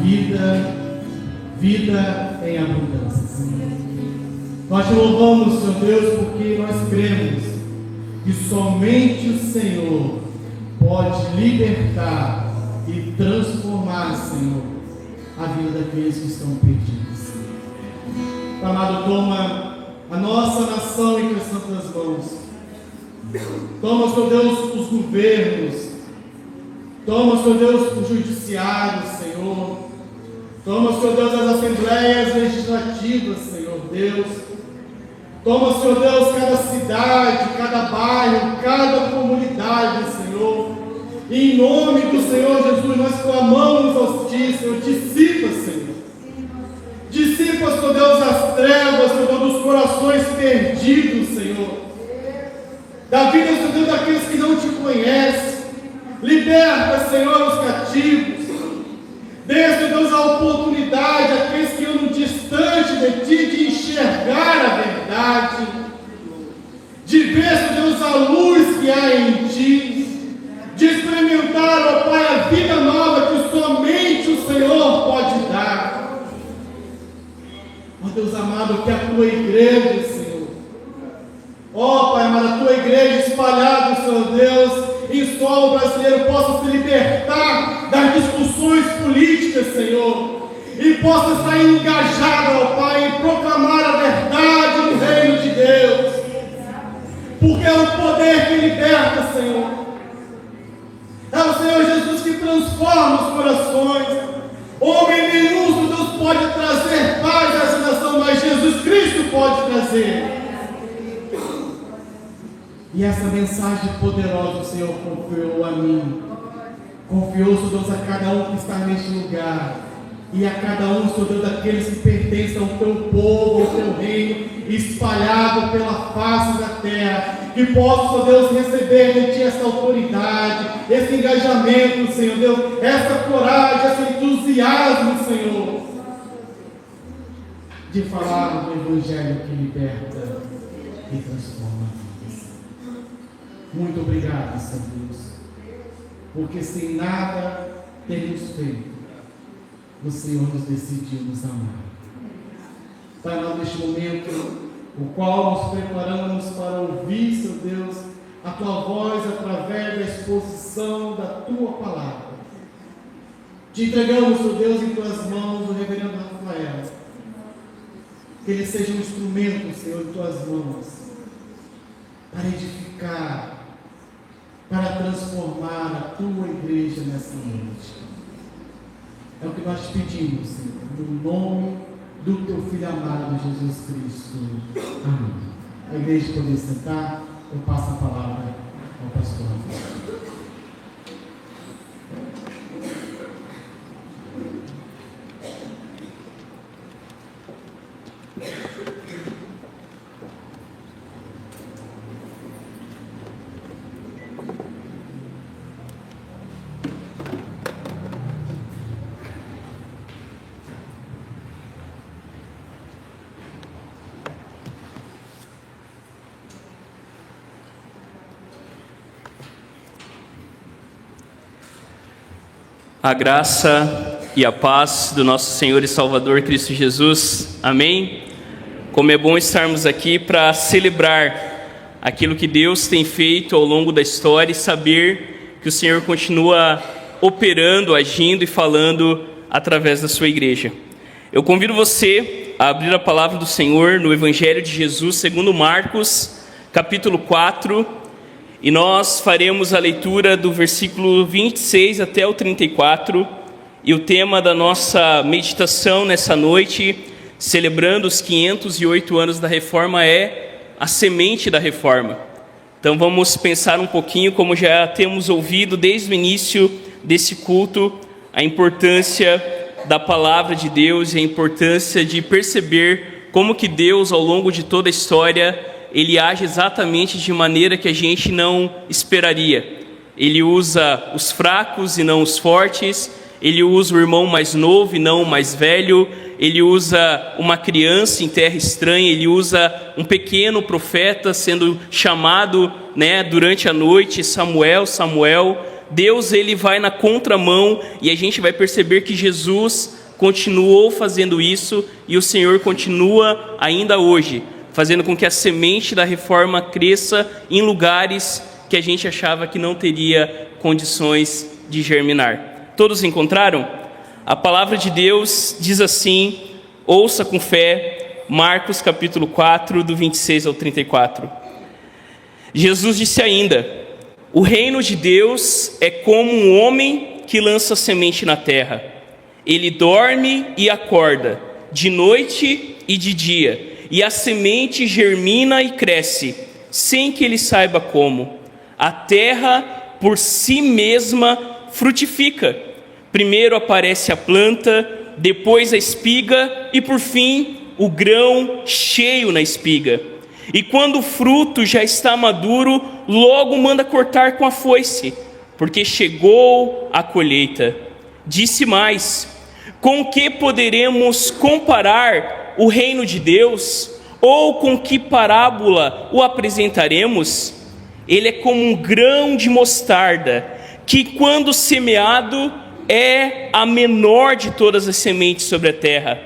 vida em abundância, Senhor. Nós te louvamos, Senhor Deus, porque nós cremos que somente o Senhor pode libertar e transformar, Senhor, a vida daqueles que estão perdidos. Amado, toma a nossa nação em tuas santas mãos. Toma, Senhor Deus, os governos. Toma, Senhor Deus, o judiciário, Senhor. Toma, Senhor Deus, as assembleias legislativas, Senhor Deus. Toma, Senhor Deus, cada cidade, cada bairro, cada comunidade, Senhor. E em nome do Senhor Jesus, nós clamamos a Ti, Senhor. Dissipa, Senhor. Dissipa, Senhor Deus, as trevas, Senhor Deus, dos corações perdidos, Senhor. Da vida, Senhor Deus, daqueles que não Te conhecem. Liberta, Senhor, os cativos. Dê, Senhor Deus, a oportunidade àqueles que andam distante de Ti, de enxergar a verdade, de ver, Senhor Deus, a luz que há em Ti, de experimentar, ó Pai, a vida nova que somente o Senhor pode dar. Ó Deus amado, que a Tua igreja, Senhor, ó Pai amado, a Tua igreja espalhada, Senhor Deus, em solo brasileiro, possa se libertar das discussões políticas, Senhor, e possa estar engajada, ó Pai, em proclamar a verdade do reino de Deus, porque é o poder que liberta, Senhor. É o Senhor Jesus que transforma os corações. Homem nenhum, Senhor Deus, pode trazer paz a essa nação, mas Jesus Cristo pode trazer. E essa mensagem poderosa o Senhor confiou a mim. Confiou, Senhor Deus, a cada um que está neste lugar. E a cada um, Senhor Deus, daqueles que pertencem ao Teu povo, ao Teu reino, espalhado pela face da terra. Que possa, Senhor Deus, receber de Ti essa autoridade, esse engajamento, Senhor Deus, essa coragem, esse entusiasmo, Senhor, de falar do Evangelho que liberta e transforma. Muito obrigado, Senhor Deus, porque sem nada termos feito, o Senhor nos decidiu nos amar. Pai, nós neste momento, o qual nos preparamos para ouvir, Senhor Deus, a Tua voz através da exposição da Tua palavra. Te entregamos, Senhor Deus, em Tuas mãos o reverendo Rafael. Que ele seja um instrumento, Senhor, em Tuas mãos, para edificar, para transformar a Tua igreja nessa noite. É o que nós te pedimos, Senhor, no nome do Teu Filho amado, Jesus Cristo. Amém. A igreja poder sentar, eu passo a palavra ao pastor. A graça e a paz do nosso Senhor e Salvador Cristo Jesus. Amém? Como é bom estarmos aqui para celebrar aquilo que Deus tem feito ao longo da história e saber que o Senhor continua operando, agindo e falando através da sua igreja. Eu convido você a abrir a palavra do Senhor no Evangelho de Jesus, segundo Marcos, capítulo 4, e nós faremos a leitura do versículo 26 até o 34, e o tema da nossa meditação nessa noite, celebrando os 508 anos da Reforma, é a semente da Reforma. Então vamos pensar um pouquinho, como já temos ouvido desde o início desse culto, a importância da palavra de Deus e a importância de perceber como que Deus, ao longo de toda a história, Ele age exatamente de maneira que a gente não esperaria. Ele usa os fracos e não os fortes, Ele usa o irmão mais novo e não o mais velho, Ele usa uma criança em terra estranha, Ele usa um pequeno profeta sendo chamado, durante a noite, Samuel, Deus ele vai na contramão e a gente vai perceber que Jesus continuou fazendo isso e o Senhor continua ainda hoje, fazendo com que a semente da reforma cresça em lugares que a gente achava que não teria condições de germinar. Todos encontraram? A palavra de Deus diz assim, ouça com fé, Marcos capítulo 4, do 26 ao 34. Jesus disse ainda: o reino de Deus é como um homem que lança semente na terra. Ele dorme e acorda, de noite e de dia, e a semente germina e cresce, sem que ele saiba como. A terra, por si mesma, frutifica. Primeiro aparece a planta, depois a espiga e, por fim, o grão cheio na espiga. E quando o fruto já está maduro, logo manda cortar com a foice, porque chegou a colheita. Disse mais: com que poderemos comparar o reino de Deus? Ou com que parábola o apresentaremos? Ele é como um grão de mostarda, que quando semeado é a menor de todas as sementes sobre a terra.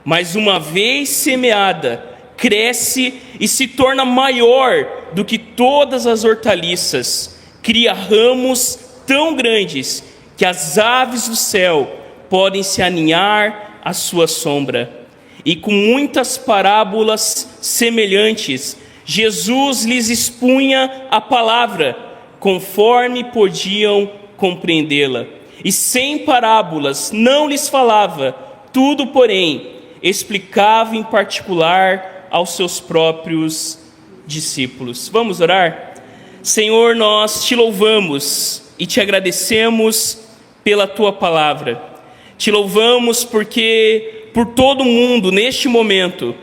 Mas uma vez semeada, cresce e se torna maior do que todas as hortaliças. Cria ramos tão grandes que as aves do céu podem se aninhar à sua sombra. E com muitas parábolas semelhantes, Jesus lhes expunha a palavra, conforme podiam compreendê-la. E sem parábolas não lhes falava, tudo, porém, explicava em particular aos seus próprios discípulos. Vamos orar? Senhor, nós te louvamos e te agradecemos pela tua palavra. Te louvamos porque por todo mundo, neste momento,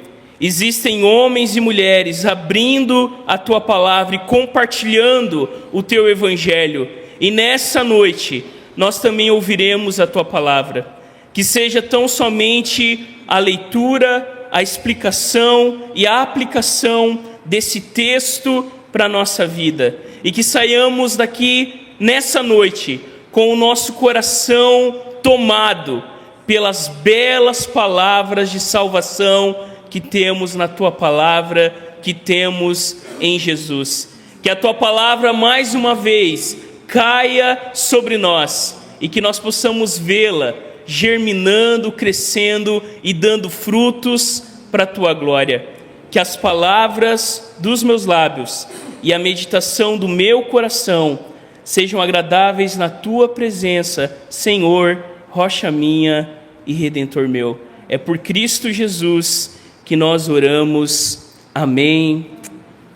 existem homens e mulheres abrindo a tua palavra e compartilhando o teu evangelho. E nessa noite, nós também ouviremos a tua palavra. Que seja tão somente a leitura, a explicação e a aplicação desse texto para a nossa vida. E que saiamos daqui nessa noite com o nosso coração tomado pelas belas palavras de salvação que temos na tua palavra, que temos em Jesus. Que a tua palavra mais uma vez caia sobre nós e que nós possamos vê-la germinando, crescendo e dando frutos para a tua glória. Que as palavras dos meus lábios e a meditação do meu coração sejam agradáveis na tua presença, Senhor, rocha minha e redentor meu. É por Cristo Jesus que nós oramos. Amém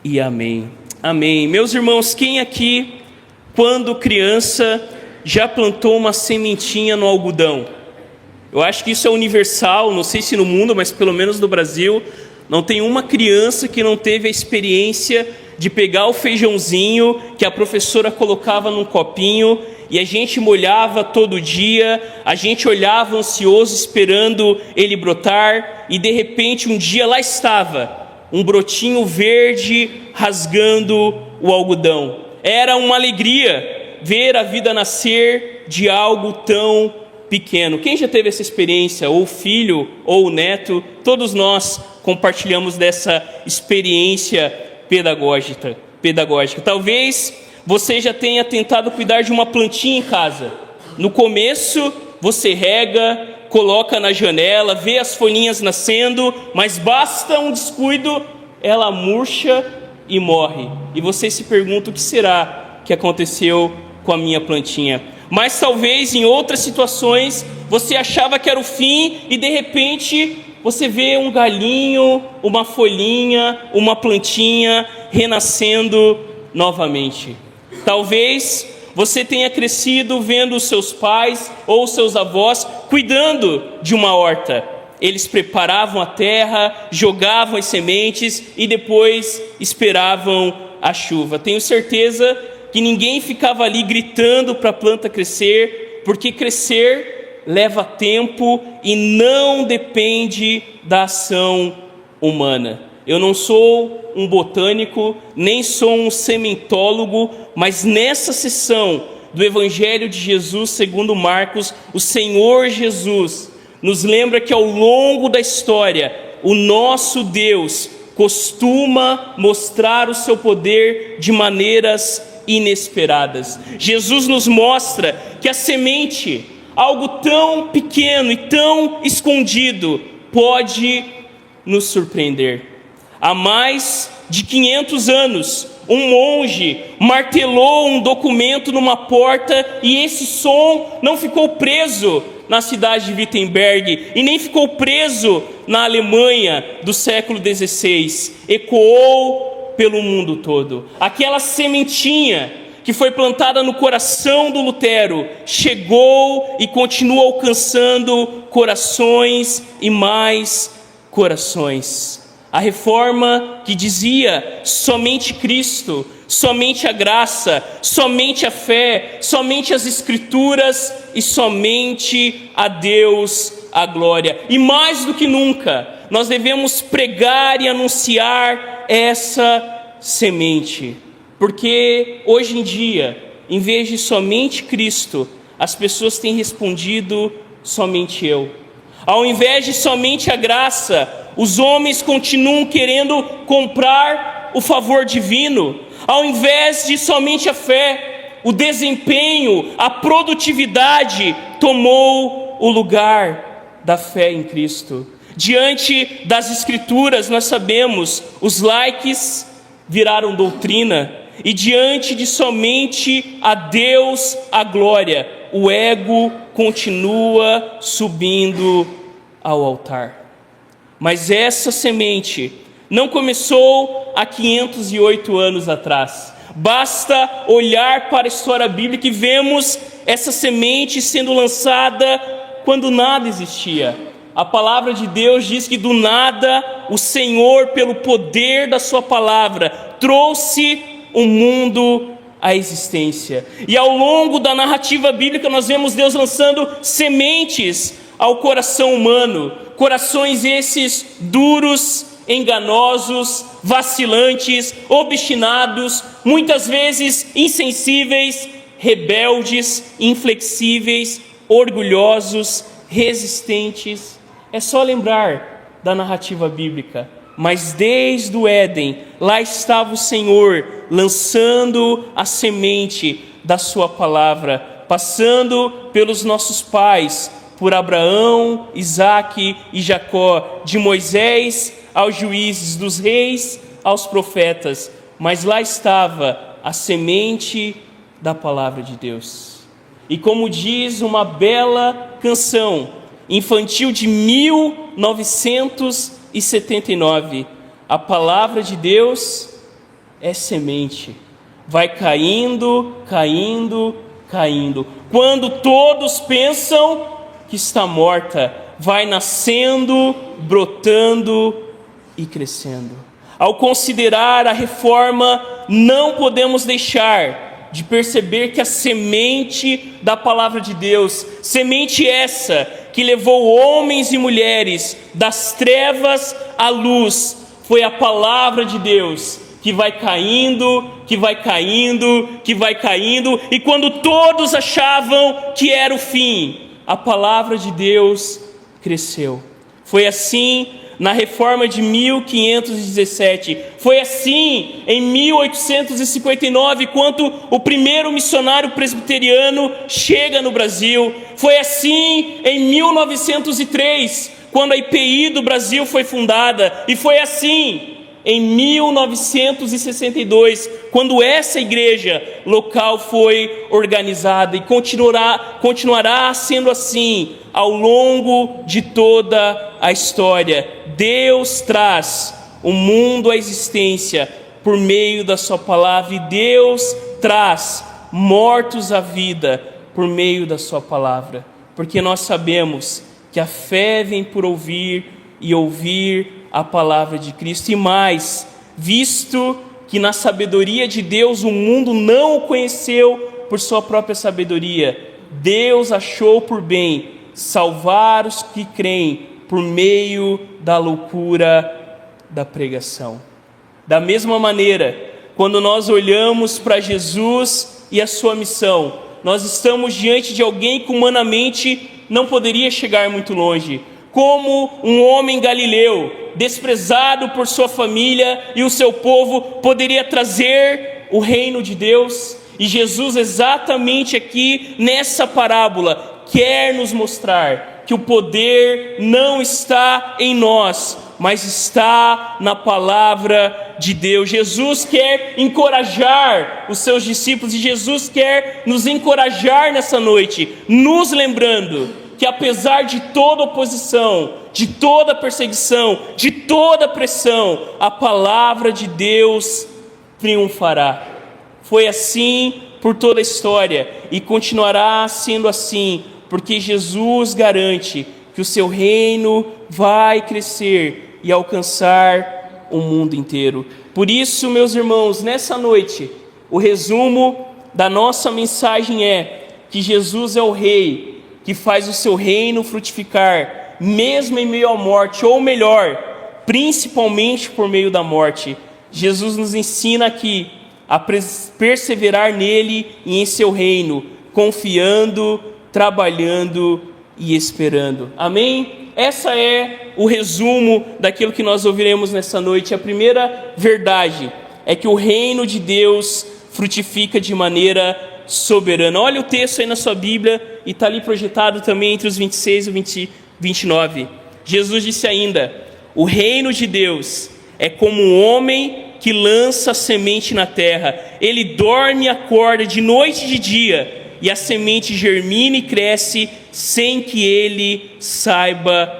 e amém. Amém. Meus irmãos, quem aqui, quando criança, já plantou uma sementinha no algodão? Eu acho que isso é universal, não sei se no mundo, mas pelo menos no Brasil, não tem uma criança que não teve a experiência de pegar o feijãozinho que a professora colocava num copinho e a gente molhava todo dia, a gente olhava ansioso esperando ele brotar e de repente um dia lá estava, um brotinho verde rasgando o algodão. Era uma alegria ver a vida nascer de algo tão pequeno. Quem já teve essa experiência, ou o filho, ou o neto? Todos nós compartilhamos dessa experiência pedagógica. Talvez você já tenha tentado cuidar de uma plantinha em casa. No começo, você rega, coloca na janela, vê as folhinhas nascendo, mas basta um descuido, ela murcha e morre. E você se pergunta: o que será que aconteceu com a minha plantinha? Mas talvez em outras situações você achava que era o fim e de repente você vê um galinho, uma folhinha, uma plantinha renascendo novamente. Talvez você tenha crescido vendo os seus pais ou os seus avós cuidando de uma horta. Eles preparavam a terra, jogavam as sementes e depois esperavam a chuva. Tenho certeza que ninguém ficava ali gritando para a planta crescer, porque crescer leva tempo e não depende da ação humana. Eu não sou um botânico, nem sou um sementólogo, mas nessa sessão do Evangelho de Jesus segundo Marcos, o Senhor Jesus nos lembra que ao longo da história, o nosso Deus costuma mostrar o seu poder de maneiras inesperadas. Jesus nos mostra que a semente, algo tão pequeno e tão escondido, pode nos surpreender. Há mais de 500 anos, um monge martelou um documento numa porta e esse som não ficou preso na cidade de Wittenberg e nem ficou preso na Alemanha do século XVI. Ecoou pelo mundo todo. Aquela sementinha que foi plantada no coração do Lutero chegou e continua alcançando corações e mais corações. A reforma que dizia somente Cristo, somente a graça, somente a fé, somente as Escrituras e somente a Deus a glória. E mais do que nunca, nós devemos pregar e anunciar essa semente. Porque hoje em dia, em vez de somente Cristo, as pessoas têm respondido somente eu. Ao invés de somente a graça, os homens continuam querendo comprar o favor divino. Ao invés de somente a fé, o desempenho, a produtividade tomou o lugar da fé em Cristo. Diante das Escrituras, nós sabemos, os likes viraram doutrina. E diante de somente a Deus a glória, o ego continua subindo ao altar. Mas essa semente não começou há 508 anos atrás. Basta olhar para a história bíblica e vemos essa semente sendo lançada quando nada existia. A palavra de Deus diz que do nada o Senhor, pelo poder da sua palavra, trouxe o mundo à existência. E ao longo da narrativa bíblica nós vemos Deus lançando sementes ao coração humano, corações esses duros, enganosos, vacilantes, obstinados, muitas vezes insensíveis, rebeldes, inflexíveis, orgulhosos, resistentes. É só lembrar da narrativa bíblica. Mas desde o Éden, lá estava o Senhor lançando a semente da sua palavra, passando pelos nossos pais, por Abraão, Isaque e Jacó, de Moisés aos juízes, dos reis aos profetas. Mas lá estava a semente da palavra de Deus. E como diz uma bela canção infantil de 1979, a palavra de Deus é semente, vai caindo, caindo, caindo. Quando todos pensam que está morta, vai nascendo, brotando e crescendo. Ao considerar a reforma, não podemos deixar de perceber que a semente da palavra de Deus, semente essa que levou homens e mulheres das trevas à luz, foi a palavra de Deus que vai caindo, que vai caindo, que vai caindo, e quando todos achavam que era o fim, a palavra de Deus cresceu. Foi assim na reforma de 1517, foi assim em 1859, quando o primeiro missionário presbiteriano chega no Brasil, foi assim em 1903, quando a IPI do Brasil foi fundada, e foi assim em 1962, quando essa igreja local foi organizada, e continuará sendo assim ao longo de toda a história. Deus traz o mundo à existência por meio da sua palavra, e Deus traz mortos à vida por meio da sua palavra, porque nós sabemos que a fé vem por ouvir e ouvir a palavra de Cristo. E mais, visto que na sabedoria de Deus o mundo não o conheceu por sua própria sabedoria, Deus achou por bem salvar os que creem por meio da loucura da pregação. Da mesma maneira, quando nós olhamos para Jesus e a sua missão, nós estamos diante de alguém que humanamente não poderia chegar muito longe. Como um homem galileu, desprezado por sua família e o seu povo, poderia trazer o reino de Deus. E Jesus, exatamente aqui nessa parábola, quer nos mostrar que o poder não está em nós, mas está na palavra de Deus. Jesus quer encorajar os seus discípulos, e Jesus quer nos encorajar nessa noite, nos lembrando que apesar de toda oposição, de toda perseguição, de toda pressão, a palavra de Deus triunfará. Foi assim por toda a história e continuará sendo assim, porque Jesus garante que o seu reino vai crescer e alcançar o mundo inteiro. Por isso, meus irmãos, nessa noite, o resumo da nossa mensagem é que Jesus é o Rei que faz o seu reino frutificar, mesmo em meio à morte, ou melhor, principalmente por meio da morte. Jesus nos ensina aqui a perseverar nele e em seu reino, confiando, trabalhando e esperando. Amém? Essa é o resumo daquilo que nós ouviremos nessa noite. A primeira verdade é que o reino de Deus frutifica de maneira soberana. Olha o texto aí na sua Bíblia, e está ali projetado também entre os 26 e 29. Jesus disse ainda: o reino de Deus é como um homem que lança a semente na terra. Ele dorme e acorda de noite e de dia, e a semente germina e cresce sem que ele saiba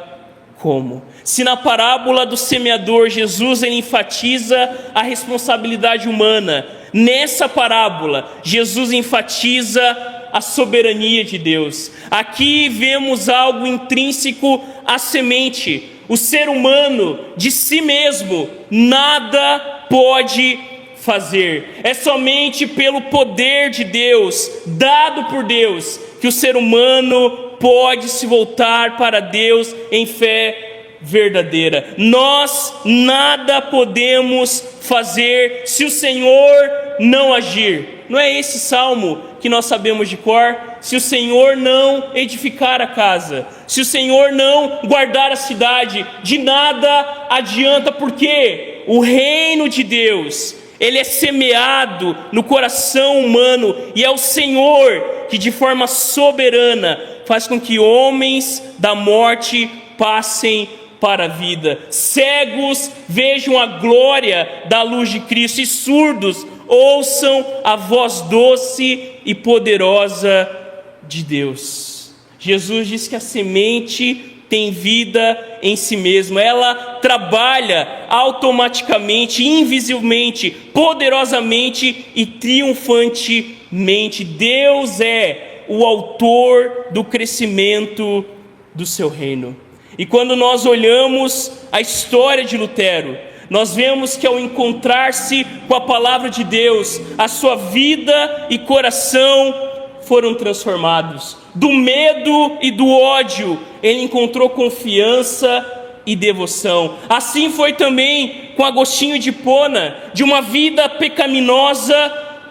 como. Se na parábola do semeador Jesus ele enfatiza a responsabilidade humana, nessa parábola Jesus enfatiza a soberania de Deus. Aqui vemos algo intrínseco à semente. O ser humano de si mesmo nada pode fazer. É somente pelo poder de Deus, dado por Deus, que o ser humano pode se voltar para Deus em fé verdadeira. Nós nada podemos fazer se o Senhor não agir. Não é esse salmo que nós sabemos de cor? Se o Senhor não edificar a casa, se o Senhor não guardar a cidade, de nada adianta, porque o reino de Deus, ele é semeado no coração humano, e é o Senhor que de forma soberana faz com que homens da morte passem para a vida. Cegos vejam a glória da luz de Cristo, e surdos ouçam a voz doce e poderosa de Deus. Jesus diz que a semente tem vida em si mesma. Ela trabalha automaticamente, invisivelmente, poderosamente e triunfantemente. Deus é o autor do crescimento do seu reino. E quando nós olhamos a história de Lutero, nós vemos que ao encontrar-se com a palavra de Deus, a sua vida e coração foram transformados. Do medo e do ódio, ele encontrou confiança e devoção. Assim foi também com Agostinho de Hipona, de uma vida pecaminosa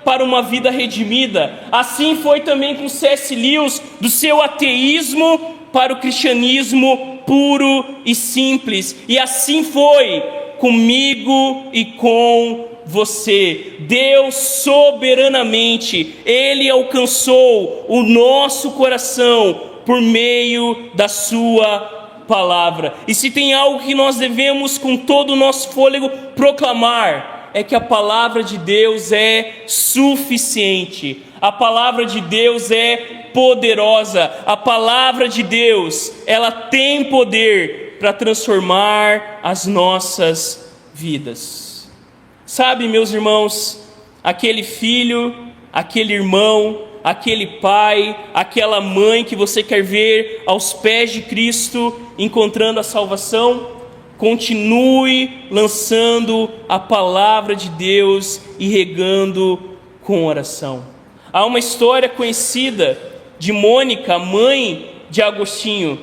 para uma vida redimida. Assim foi também com C.S. Lewis, do seu ateísmo para o cristianismo puro e simples. E assim foi comigo e com você. Deus soberanamente, ele alcançou o nosso coração por meio da sua palavra. E se tem algo que nós devemos com todo o nosso fôlego proclamar, é que a palavra de Deus é suficiente. A palavra de Deus é poderosa. A palavra de Deus, ela tem poder para transformar as nossas vidas. Sabe, meus irmãos, aquele filho, aquele irmão, aquele pai, aquela mãe que você quer ver aos pés de Cristo, encontrando a salvação, continue lançando a palavra de Deus e regando com oração. Há uma história conhecida de Mônica, mãe de Agostinho,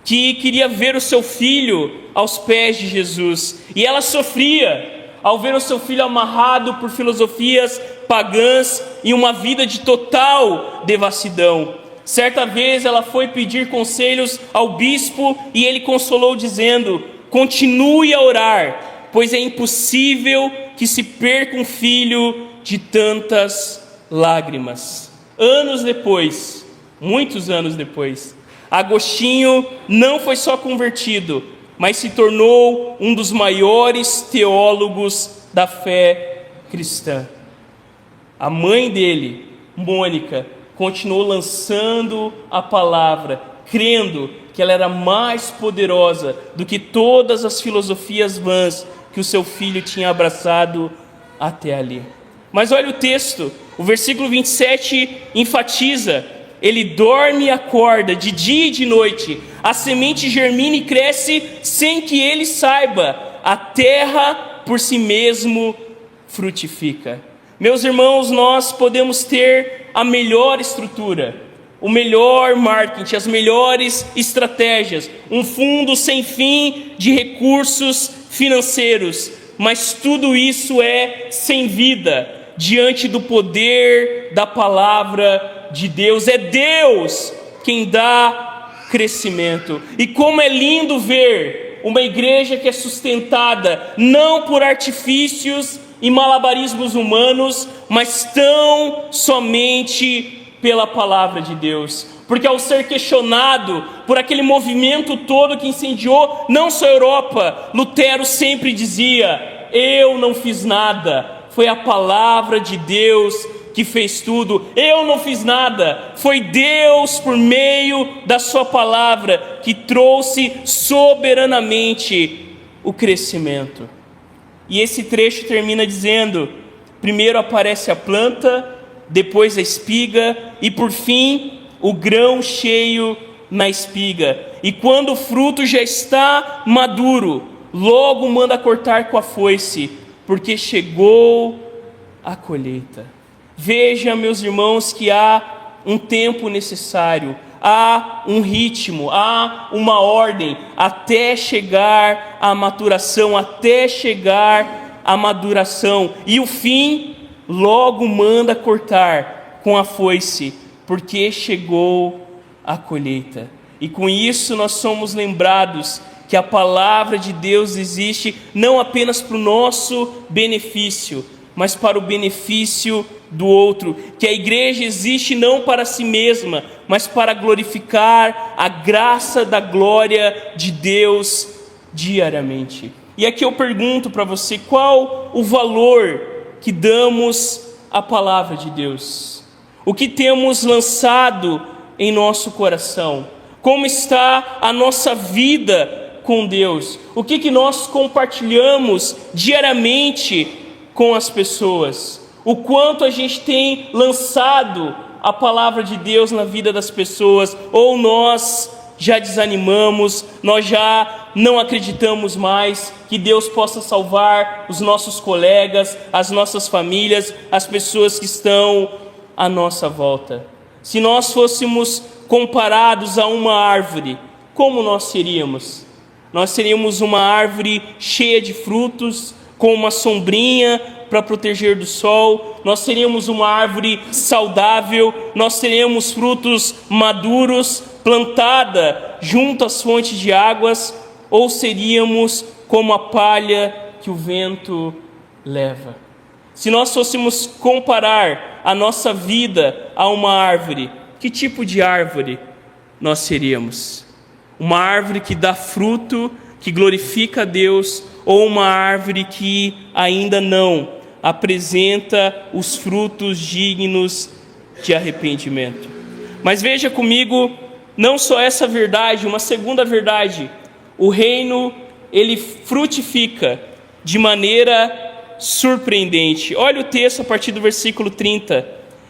que queria ver o seu filho aos pés de Jesus, e ela sofria ao ver o seu filho amarrado por filosofias pagãs e uma vida de total devassidão. Certa vez ela foi pedir conselhos ao bispo e ele consolou dizendo: continue a orar, pois é impossível que se perca um filho de tantas lágrimas. Anos depois, muitos anos depois, Agostinho não foi só convertido, mas se tornou um dos maiores teólogos da fé cristã. A mãe dele, Mônica, continuou lançando a palavra, crendo que ela era mais poderosa do que todas as filosofias vãs que o seu filho tinha abraçado até ali. Mas olha o texto, o versículo 27 enfatiza: ele dorme e acorda de dia e de noite, a semente germina e cresce sem que ele saiba, a terra por si mesmo frutifica. Meus irmãos, nós podemos ter a melhor estrutura, o melhor marketing, as melhores estratégias, um fundo sem fim de recursos financeiros, mas tudo isso é sem vida diante do poder da palavra de Deus. É Deus quem dá crescimento. E como é lindo ver uma igreja que é sustentada não por artifícios e malabarismos humanos, mas tão somente pela palavra de Deus. Porque ao ser questionado por aquele movimento todo que incendiou não só a Europa, Lutero sempre dizia: eu não fiz nada, foi a palavra de Deus que fez tudo. Eu não fiz nada, foi Deus por meio da sua palavra que trouxe soberanamente o crescimento. E esse trecho termina dizendo: primeiro aparece a planta, depois a espiga e por fim o grão cheio na espiga. E quando o fruto já está maduro, logo manda cortar com a foice, porque chegou a colheita. Veja, meus irmãos, que há um tempo necessário, há um ritmo, há uma ordem até chegar à maturação, e o fim logo manda cortar com a foice, porque chegou a colheita. E com isso nós somos lembrados que a palavra de Deus existe não apenas para o nosso benefício, mas para o benefício do outro, que a igreja existe não para si mesma, mas para glorificar a graça da glória de Deus diariamente. E aqui eu pergunto para você: qual o valor que damos à palavra de Deus? O que temos lançado em nosso coração? Como está a nossa vida com Deus? O que nós compartilhamos diariamente com as pessoas? O quanto a gente tem lançado a palavra de Deus na vida das pessoas? Ou nós já desanimamos, nós já não acreditamos mais que Deus possa salvar os nossos colegas, as nossas famílias, as pessoas que estão à nossa volta? Se nós fôssemos comparados a uma árvore, como nós seríamos? Nós seríamos uma árvore cheia de frutos, com uma sombrinha para proteger do sol. Nós seríamos uma árvore saudável, nós teríamos frutos maduros, plantada junto às fontes de águas, ou seríamos como a palha que o vento leva? Se nós fôssemos comparar a nossa vida a uma árvore, que tipo de árvore nós seríamos? Uma árvore que dá fruto, que glorifica a Deus, ou uma árvore que ainda não apresenta os frutos dignos de arrependimento? Mas veja comigo, não só essa verdade, uma segunda verdade: o reino, ele frutifica de maneira surpreendente. Olha o texto a partir do versículo 30.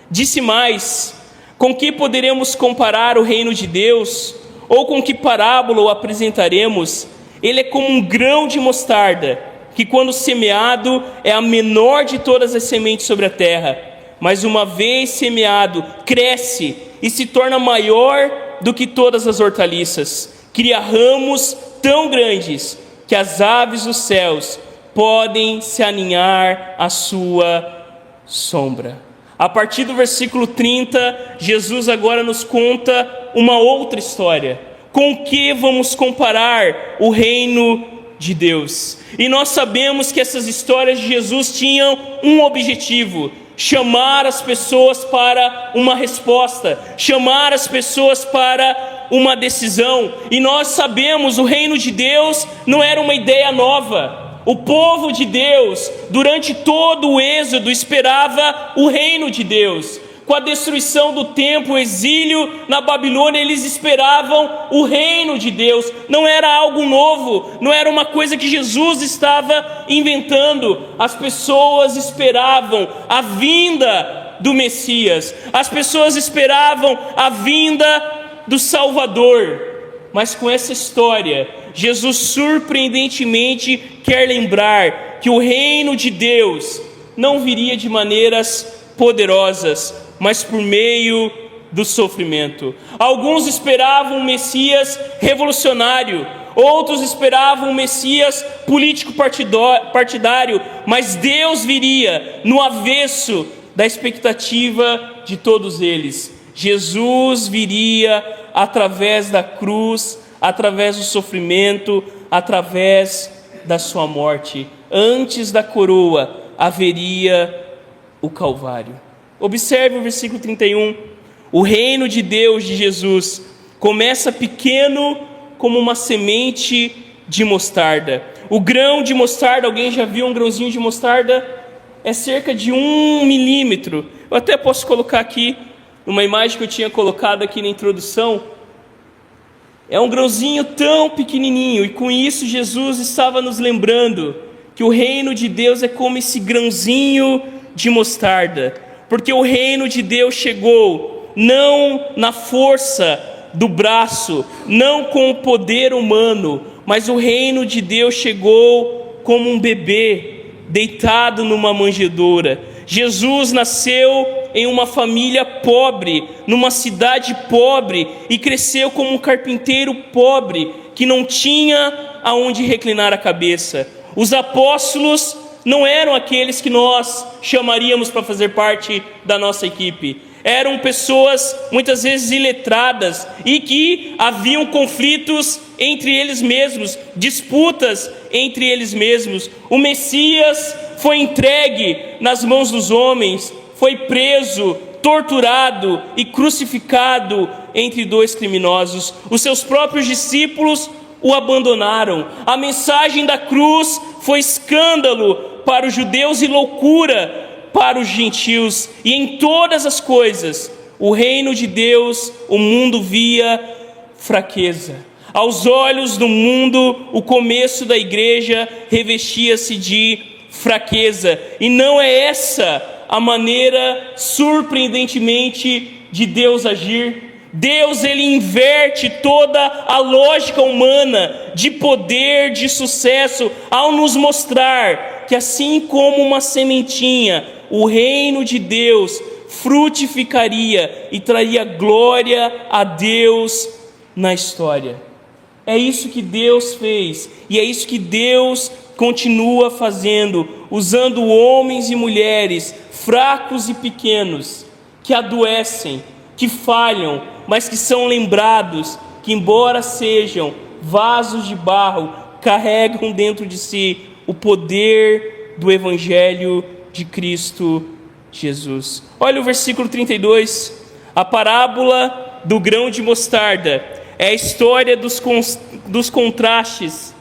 Disse mais: com que poderemos comparar o reino de Deus? Ou com que parábola o apresentaremos? Ele é como um grão de mostarda, que quando semeado é a menor de todas as sementes sobre a terra, mas uma vez semeado, cresce e se torna maior do que todas as hortaliças, cria ramos tão grandes que as aves dos céus podem se aninhar à sua sombra. A partir do versículo 30, Jesus agora nos conta uma outra história. Com que vamos comparar o reino de Deus? E nós sabemos que essas histórias de Jesus tinham um objetivo: chamar as pessoas para uma resposta, chamar as pessoas para uma decisão. E nós sabemos, o reino de Deus não era uma ideia nova. O povo de Deus, durante todo o êxodo, esperava o reino de Deus. Com a destruição do templo, o exílio na Babilônia, eles esperavam o reino de Deus. Não era algo novo, não era uma coisa que Jesus estava inventando. As pessoas esperavam a vinda do Messias, as pessoas esperavam a vinda do Salvador. Mas com essa história, Jesus surpreendentemente quer lembrar que o reino de Deus não viria de maneiras poderosas, mas por meio do sofrimento. Alguns esperavam um Messias revolucionário, outros esperavam um Messias político partidário, mas Deus viria no avesso da expectativa de todos eles. Jesus viria através da cruz, através do sofrimento, através da sua morte. Antes da coroa haveria o Calvário. Observe o versículo 31. O reino de Deus, de Jesus, começa pequeno como uma semente de mostarda. O grão de mostarda, alguém já viu um grãozinho de mostarda? É cerca de 1 milímetro. Eu até posso colocar aqui, uma imagem que eu tinha colocado aqui na introdução. É um grãozinho tão pequenininho, e com isso Jesus estava nos lembrando que o reino de Deus é como esse grãozinho de mostarda. Porque o reino de Deus chegou não na força do braço, não com o poder humano, mas o reino de Deus chegou como um bebê deitado numa manjedoura. Jesus nasceu em uma família pobre, numa cidade pobre, e cresceu como um carpinteiro pobre, que não tinha aonde reclinar a cabeça. Os apóstolos não eram aqueles que nós chamaríamos para fazer parte da nossa equipe. Eram pessoas muitas vezes iletradas e que haviam conflitos entre eles mesmos, disputas entre eles mesmos. O Messias foi entregue nas mãos dos homens, foi preso, torturado e crucificado entre 2 criminosos. Os seus próprios discípulos o abandonaram. A mensagem da cruz foi escândalo para os judeus e loucura para os gentios. E em todas as coisas, o reino de Deus, o mundo via fraqueza. Aos olhos do mundo, o começo da igreja revestia-se de fraqueza. E não é essa a maneira, surpreendentemente, de Deus agir. Deus, ele inverte toda a lógica humana de poder, de sucesso, ao nos mostrar que assim como uma sementinha, o reino de Deus frutificaria e traria glória a Deus na história. É isso que Deus fez, e é isso que Deus continua fazendo, usando homens e mulheres fracos e pequenos, que adoecem, que falham, mas que são lembrados que, embora sejam vasos de barro, carregam dentro de si o poder do Evangelho de Cristo Jesus. Olha o versículo 32. A parábola do grão de mostarda é a história dos contrastes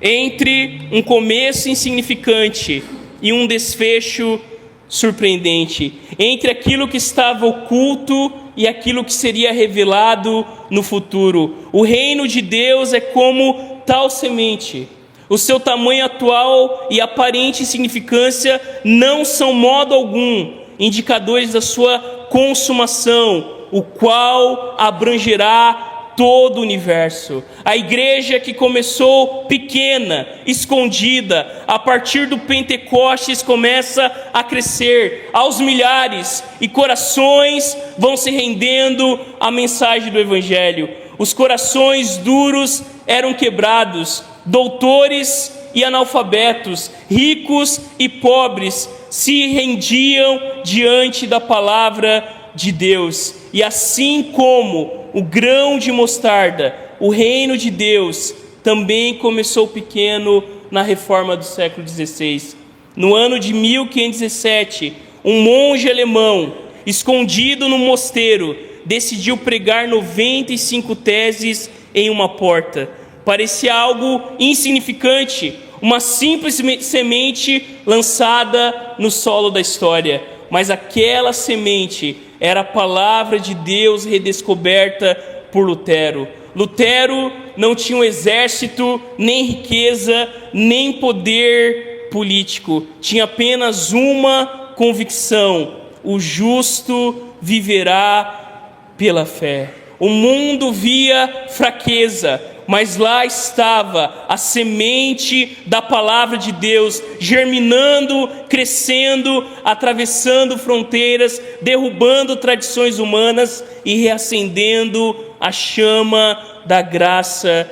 entre um começo insignificante e um desfecho surpreendente, entre aquilo que estava oculto e aquilo que seria revelado no futuro. O reino de Deus é como tal semente. O seu tamanho atual e aparente insignificância não são modo algum indicadores da sua consumação, o qual abrangerá todo o universo. A igreja que começou pequena, escondida, a partir do Pentecostes começa a crescer aos milhares, e corações vão se rendendo à mensagem do Evangelho. Os corações duros eram quebrados, doutores e analfabetos, ricos e pobres, se rendiam diante da palavra de Deus. E assim como o grão de mostarda, o reino de Deus também começou pequeno na reforma do século XVI. No ano de 1517, um monge alemão, escondido no mosteiro, decidiu pregar 95 teses em uma porta. Parecia algo insignificante, uma simples semente lançada no solo da história. Mas aquela semente era a palavra de Deus redescoberta por Lutero. Lutero não tinha um exército, nem riqueza, nem poder político. Tinha apenas uma convicção: o justo viverá pela fé. O mundo via fraqueza, mas lá estava a semente da palavra de Deus, germinando, crescendo, atravessando fronteiras, derrubando tradições humanas e reacendendo a chama da graça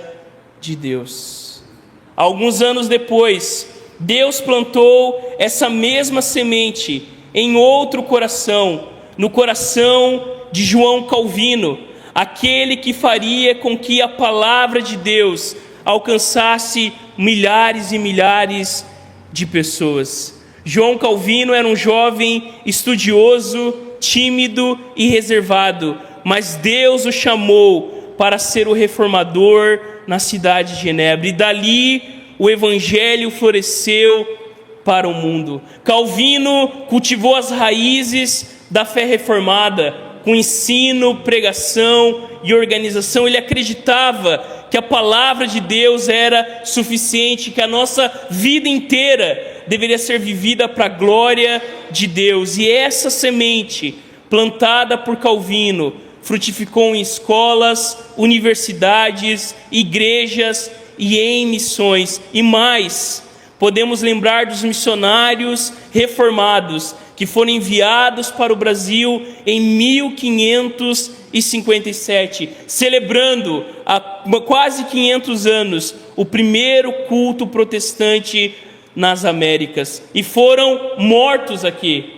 de Deus. Alguns anos depois, Deus plantou essa mesma semente em outro coração, no coração de João Calvino, aquele que faria com que a palavra de Deus alcançasse milhares e milhares de pessoas. João Calvino era um jovem estudioso, tímido e reservado, mas Deus o chamou para ser o reformador na cidade de Genebra, e dali o evangelho floresceu para o mundo. Calvino cultivou as raízes da fé reformada, com ensino, pregação e organização. Ele acreditava que a palavra de Deus era suficiente, que a nossa vida inteira deveria ser vivida para a glória de Deus. E essa semente, plantada por Calvino, frutificou em escolas, universidades, igrejas e em missões. E mais, podemos lembrar dos missionários reformados que foram enviados para o Brasil em 1557, celebrando há quase 500 anos o primeiro culto protestante nas Américas, e foram mortos aqui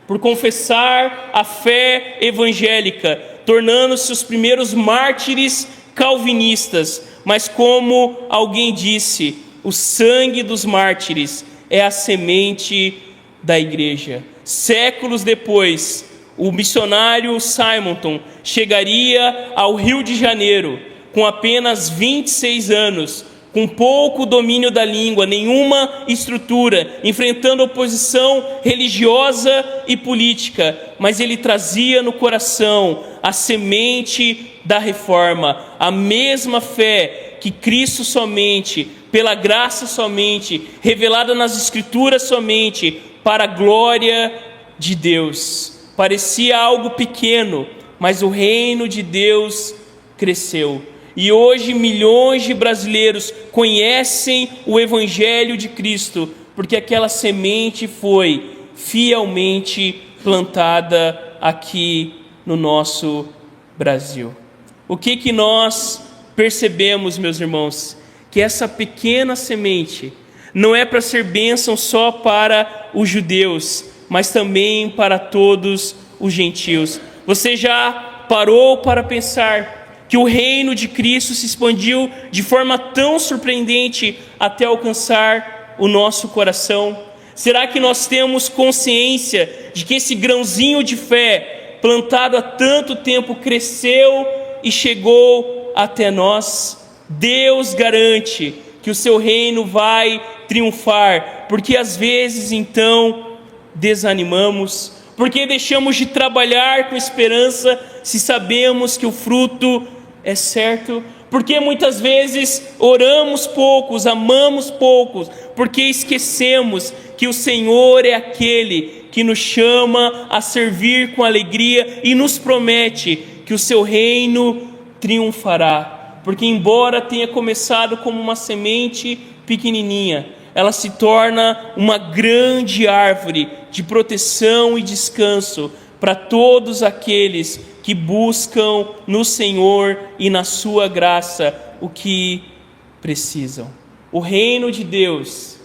por confessar a fé evangélica, tornando-se os primeiros mártires calvinistas. Mas como alguém disse, o sangue dos mártires é a semente da igreja. Séculos depois, o missionário Simonton chegaria ao Rio de Janeiro com apenas 26 anos, com pouco domínio da língua, nenhuma estrutura, enfrentando oposição religiosa e política, mas ele trazia no coração a semente da reforma, a mesma fé que Cristo somente, pela graça somente, revelada nas Escrituras somente, para a glória de Deus. Parecia algo pequeno, mas o reino de Deus cresceu. E hoje milhões de brasileiros conhecem o Evangelho de Cristo, porque aquela semente foi fielmente plantada aqui no nosso Brasil. O que nós percebemos, meus irmãos? Que essa pequena semente não é para ser bênção só para os judeus, mas também para todos os gentios. Você já parou para pensar que o reino de Cristo se expandiu de forma tão surpreendente até alcançar o nosso coração? Será que nós temos consciência de que esse grãozinho de fé, plantado há tanto tempo, cresceu e chegou até nós? Deus garante que o seu reino vai triunfar, porque às vezes então desanimamos, porque deixamos de trabalhar com esperança se sabemos que o fruto é certo, porque muitas vezes oramos poucos, amamos poucos, porque esquecemos que o Senhor é aquele que nos chama a servir com alegria e nos promete que o seu reino triunfará. Porque embora tenha começado como uma semente pequenininha, ela se torna uma grande árvore de proteção e descanso para todos aqueles que buscam no Senhor e na sua graça o que precisam. O reino de Deus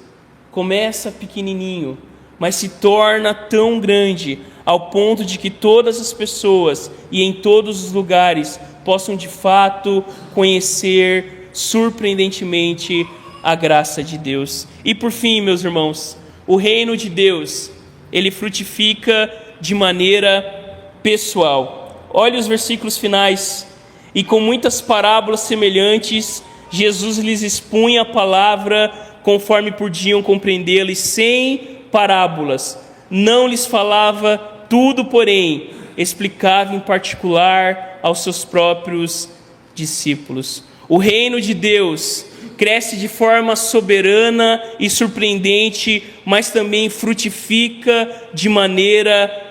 começa pequenininho, mas se torna tão grande ao ponto de que todas as pessoas e em todos os lugares possam de fato conhecer surpreendentemente a graça de Deus. E por fim, meus irmãos, o reino de Deus, ele frutifica de maneira pessoal. Olhe os versículos finais. E com muitas parábolas semelhantes, Jesus lhes expunha a palavra conforme podiam compreendê-la, e sem parábolas não lhes falava tudo, porém explicava em particular aos seus próprios discípulos. O reino de Deus cresce de forma soberana e surpreendente, mas também frutifica de maneira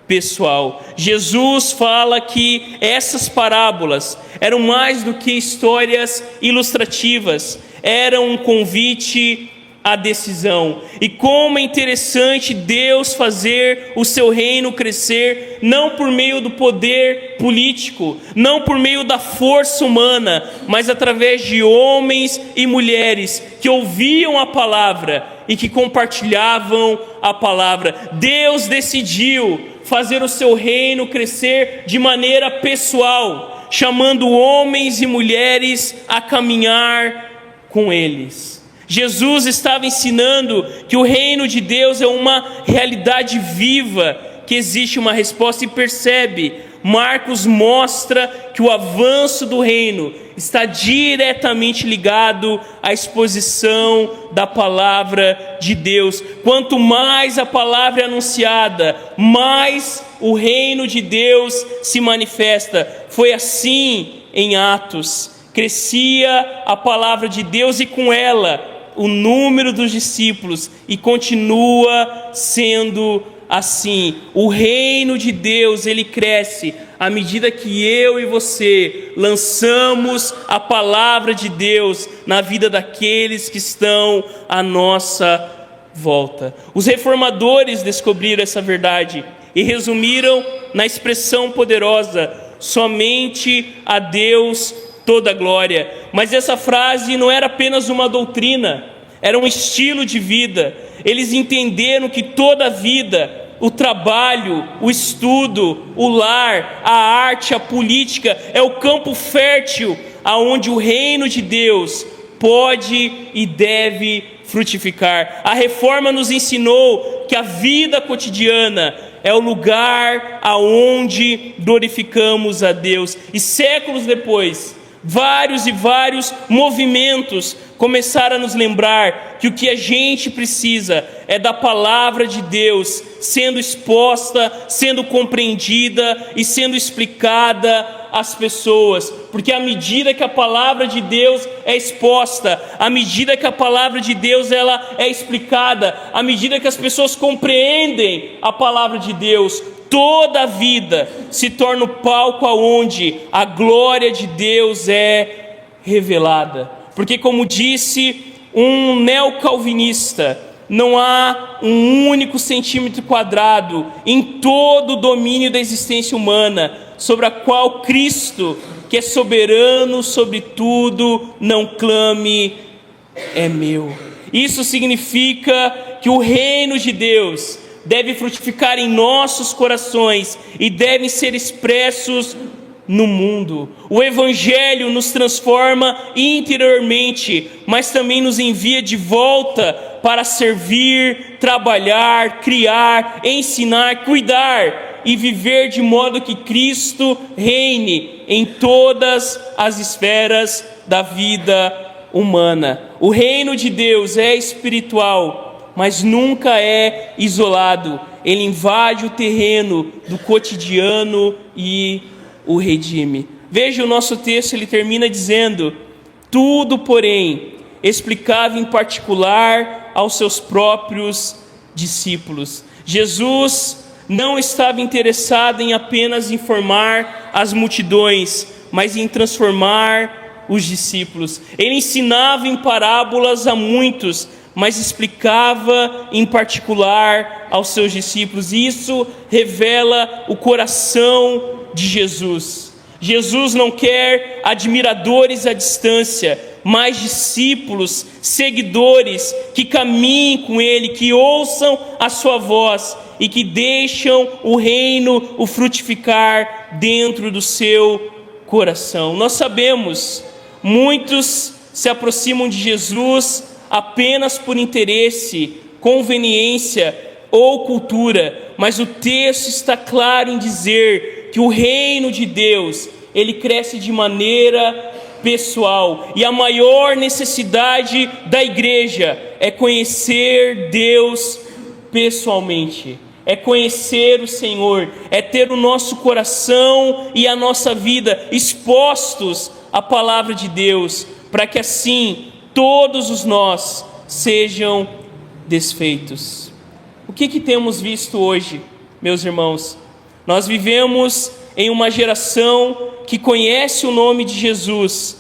pessoal. Jesus fala que essas parábolas eram mais do que histórias ilustrativas, eram um convite à decisão. E como é interessante Deus fazer o seu reino crescer, não por meio do poder político, não por meio da força humana, mas através de homens e mulheres que ouviam a palavra e que compartilhavam a palavra. Deus decidiu fazer o seu reino crescer de maneira pessoal, chamando homens e mulheres a caminhar com eles. Jesus estava ensinando que o reino de Deus é uma realidade viva, que existe uma resposta, e percebe, Marcos mostra que o avanço do reino está diretamente ligado à exposição da palavra de Deus. Quanto mais a palavra é anunciada, mais o reino de Deus se manifesta. Foi assim em Atos. Crescia a palavra de Deus e com ela o número dos discípulos, e continua sendo assim. O reino de Deus, ele cresce à medida que eu e você lançamos a palavra de Deus na vida daqueles que estão à nossa volta. Os reformadores descobriram essa verdade e resumiram na expressão poderosa: somente a Deus toda a glória. Mas essa frase não era apenas uma doutrina, era um estilo de vida. Eles entenderam que toda a vida, o trabalho, o estudo, o lar, a arte, a política, é o campo fértil aonde o reino de Deus pode e deve frutificar. A reforma nos ensinou que a vida cotidiana é o lugar aonde glorificamos a Deus. E séculos depois, vários movimentos começaram a nos lembrar que o que a gente precisa é da palavra de Deus sendo exposta, sendo compreendida e sendo explicada às pessoas. Porque à medida que a palavra de Deus é exposta, à medida que a palavra de Deus ela é explicada, à medida que as pessoas compreendem a palavra de Deus, toda a vida se torna o palco aonde a glória de Deus é revelada. Porque, como disse um neocalvinista, não há um único centímetro quadrado em todo o domínio da existência humana sobre a qual Cristo, que é soberano sobre tudo, não clame: é meu. Isso significa que o reino de Deus deve frutificar em nossos corações e devem ser expressos no mundo. O Evangelho nos transforma interiormente, mas também nos envia de volta para servir, trabalhar, criar, ensinar, cuidar e viver de modo que Cristo reine em todas as esferas da vida humana. O reino de Deus é espiritual, mas nunca é isolado. Ele invade o terreno do cotidiano e o redime. Veja o nosso texto, ele termina dizendo: tudo, porém, explicava em particular aos seus próprios discípulos. Jesus não estava interessado em apenas informar as multidões, mas em transformar os discípulos. Ele ensinava em parábolas a muitos, mas explicava em particular aos seus discípulos. Isso revela o coração de Jesus. Jesus não quer admiradores à distância, mais discípulos, seguidores, que caminhem com Ele, que ouçam a sua voz e que deixam o reino o frutificar dentro do seu coração. Nós sabemos, muitos se aproximam de Jesus apenas por interesse, conveniência ou cultura, mas o texto está claro em dizer que o reino de Deus, ele cresce de maneira pessoal, e a maior necessidade da igreja é conhecer Deus pessoalmente, é conhecer o Senhor, é ter o nosso coração e a nossa vida expostos à palavra de Deus, para que assim todos os nós sejam desfeitos. O que temos visto hoje, meus irmãos? Nós vivemos em uma geração que conhece o nome de Jesus,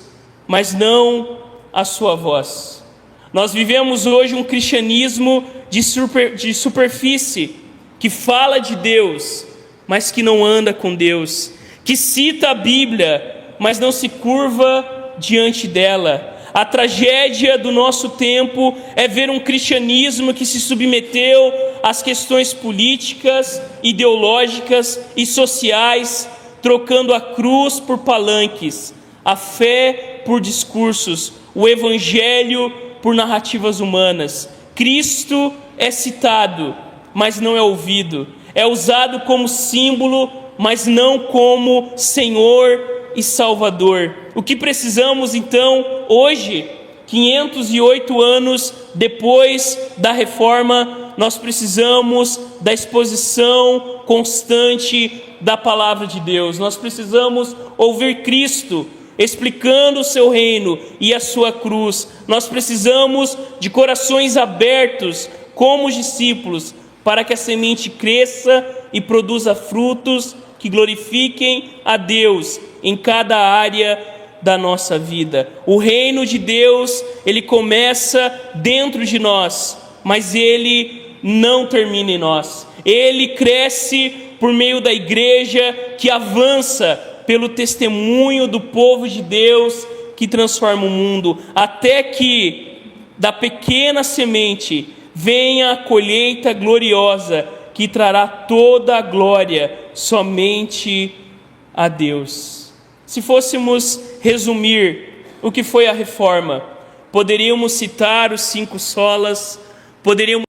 mas não a sua voz. Nós vivemos hoje um cristianismo de superfície, que fala de Deus, mas que não anda com Deus, que cita a Bíblia, mas não se curva diante dela. A tragédia do nosso tempo é ver um cristianismo que se submeteu às questões políticas, ideológicas e sociais, trocando a cruz por palanques, a fé por discursos, o evangelho por narrativas humanas. Cristo é citado, mas não é ouvido. É usado como símbolo, mas não como Senhor e Salvador. O que precisamos então hoje, 508 anos depois da Reforma, nós precisamos da exposição constante da palavra de Deus. Nós precisamos ouvir Cristo explicando o seu reino e a sua cruz. Nós precisamos de corações abertos como os discípulos, para que a semente cresça e produza frutos que glorifiquem a Deus em cada área da nossa vida. O reino de Deus, ele começa dentro de nós, mas ele não termina em nós. Ele cresce por meio da igreja que avança pelo testemunho do povo de Deus que transforma o mundo, até que da pequena semente venha a colheita gloriosa que trará toda a glória somente a Deus. Se fôssemos resumir o que foi a reforma, poderíamos citar os 5 solas, poderíamos